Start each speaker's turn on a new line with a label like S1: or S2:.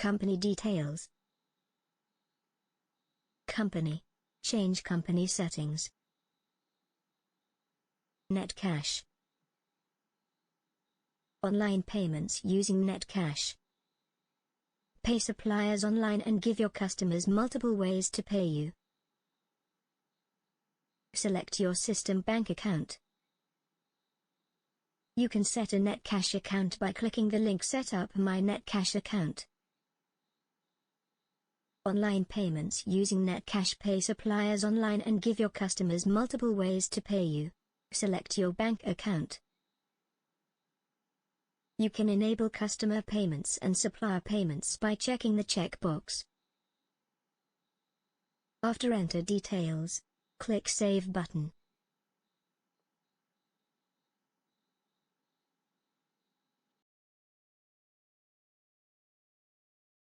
S1: company details. Company. Change company settings. Netcash. Online payments using Netcash. Pay suppliers online and give your customers multiple ways to pay you. Select your system bank account. You can set a Netcash account by clicking the link Set up my Netcash account. Online payments using Netcash. Pay suppliers online and give your customers multiple ways to pay you. Select your bank account. You can enable customer payments and supplier payments by checking the checkbox. After enter details, click Save button.